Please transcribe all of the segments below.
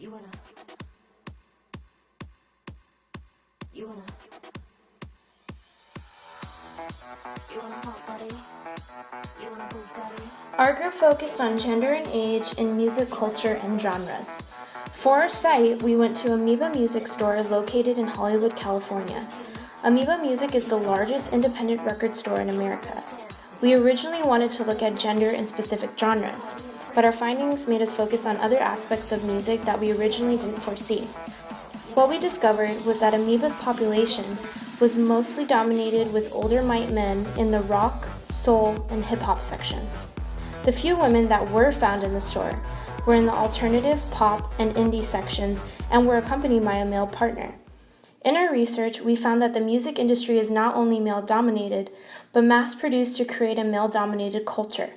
You wanna, you wanna, you wanna hot body, you wanna Bugatti. Our group focused on gender and age in music, culture, and genres. For our site, we went to Amoeba Music Store located in Hollywood, California. Amoeba Music is the largest independent record store in America. We originally wanted to look at gender in specific genres, but our findings made us focus on other aspects of music that we originally didn't foresee. What we discovered was that Amoeba's population was mostly dominated with older white men in the rock, soul, and hip-hop sections. The few women that were found in the store were in the alternative, pop, and indie sections and were accompanied by a male partner. In our research, we found that the music industry is not only male-dominated, but mass-produced to create a male-dominated culture.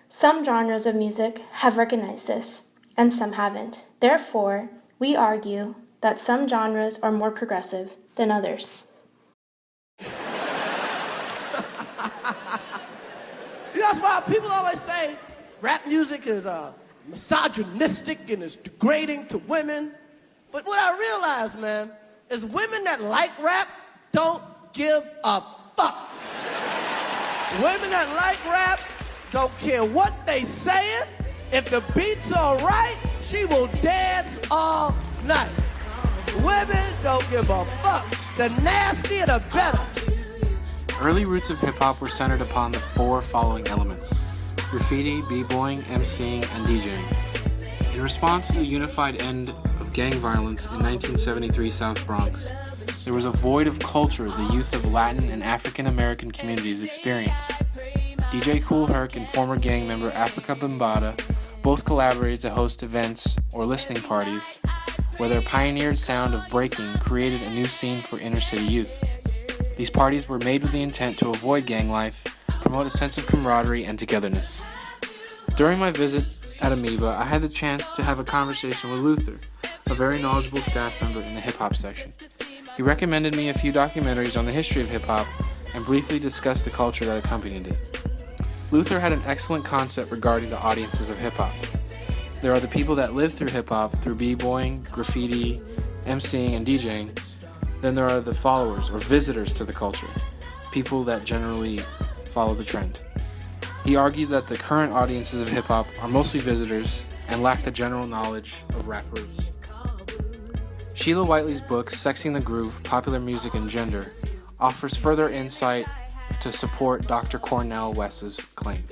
Some genres of music have recognized this, and some haven't. Therefore, we argue that some genres are more progressive than others. That's why people always say rap music is misogynistic and it's degrading to women. But what I realize, man, is women that like rap don't give a fuck. Women that like rap don't care what they saying. If the beat's all right, she will dance all night. Women don't give a fuck. The nastier, the better. Early roots of hip-hop were centered upon the four following elements: graffiti, b-boying, MCing, and DJing. In response to the unified end of gang violence in 1973 South Bronx, there was a void of culture the youth of Latin and African American communities experienced. DJ Kool Herc and former gang member Africa Bambaataa both collaborated to host events or listening parties where their pioneered sound of breaking created a new scene for inner-city youth. These parties were made with the intent to avoid gang life, promote a sense of camaraderie and togetherness. During my visit at Amoeba, I had the chance to have a conversation with Luther, a very knowledgeable staff member in the hip-hop section. He recommended me a few documentaries on the history of hip-hop and briefly discussed the culture that accompanied it. Luther had an excellent concept regarding the audiences of hip-hop. There are the people that live through hip-hop through b-boying, graffiti, MCing, and DJing. Then there are the followers or visitors to the culture, people that generally follow the trend. He argued that the current audiences of hip-hop are mostly visitors and lack the general knowledge of rap roots. Sheila Whiteley's book, Sexing the Groove, Popular Music and Gender, offers further insight to support Dr. Cornel West's claim.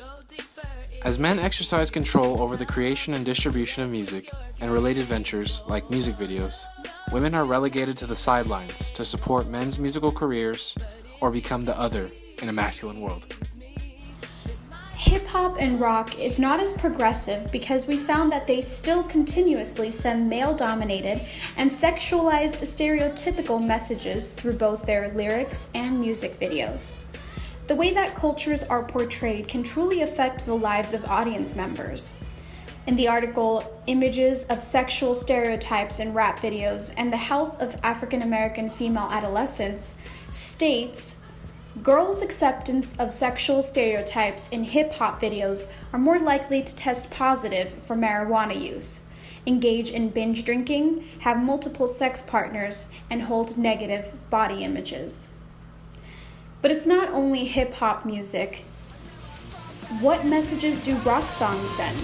As men exercise control over the creation and distribution of music and related ventures like music videos, women are relegated to the sidelines to support men's musical careers or become the other in a masculine world. Hip-hop and rock is not as progressive because we found that they still continuously send male-dominated and sexualized stereotypical messages through both their lyrics and music videos. The way that cultures are portrayed can truly affect the lives of audience members. In the article, Images of Sexual Stereotypes in Rap Videos and the Health of African American Female Adolescents, states, girls' acceptance of sexual stereotypes in hip-hop videos are more likely to test positive for marijuana use, engage in binge drinking, have multiple sex partners, and hold negative body images. But it's not only hip-hop music. What messages do rock songs send?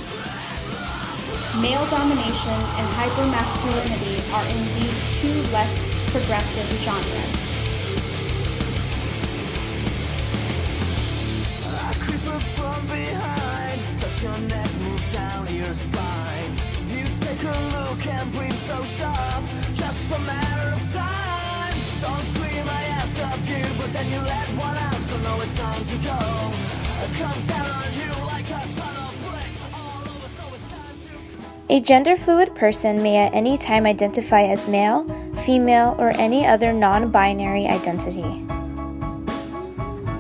Male domination and hypermasculinity are in these two less progressive genres. I creep up from behind, touch your neck, move down your spine. You take a look and breathe so sharp, just a matter of time. Don't scream, I ask of you, but then you let one out, so know it's time to go. I come down on you like a ton of brick all over, so it's time to... A gender-fluid person may at any time identify as male, female, or any other non-binary identity.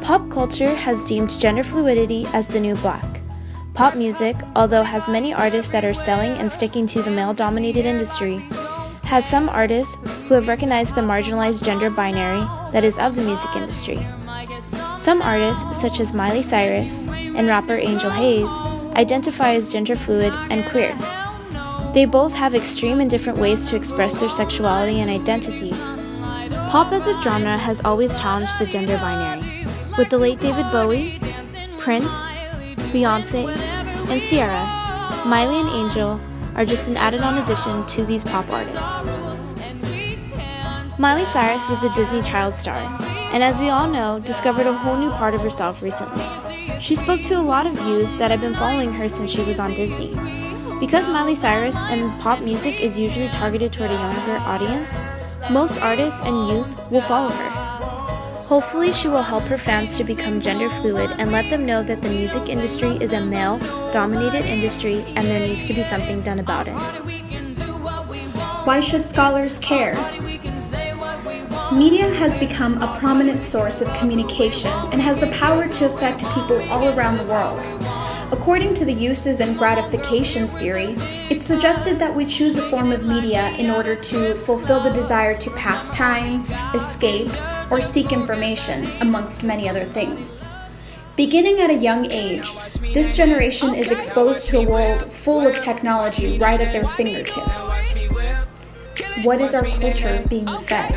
Pop culture has deemed gender fluidity as the new black. Pop music, although has many artists that are selling and sticking to the male-dominated industry, has some artists who have recognized the marginalized gender binary that is of the music industry. Some artists, such as Miley Cyrus and rapper Angel Hayes, identify as gender fluid and queer. They both have extreme and different ways to express their sexuality and identity. Pop as a genre has always challenged the gender binary, with the late David Bowie, Prince, Beyonce, and Ciara. Miley and Angel are just an added-on addition to these pop artists. Miley Cyrus was a Disney child star, and as we all know, discovered a whole new part of herself recently. She spoke to a lot of youth that have been following her since she was on Disney. Because Miley Cyrus and pop music is usually targeted toward a younger audience, most artists and youth will follow her. Hopefully, she will help her fans to become gender fluid and let them know that the music industry is a male-dominated industry and there needs to be something done about it. Why should scholars care? Media has become a prominent source of communication and has the power to affect people all around the world. According to the uses and gratifications theory, it's suggested that we choose a form of media in order to fulfill the desire to pass time, escape, or seek information, amongst many other things. Beginning at a young age, this generation is exposed to a world full of technology right at their fingertips. What is our culture being fed?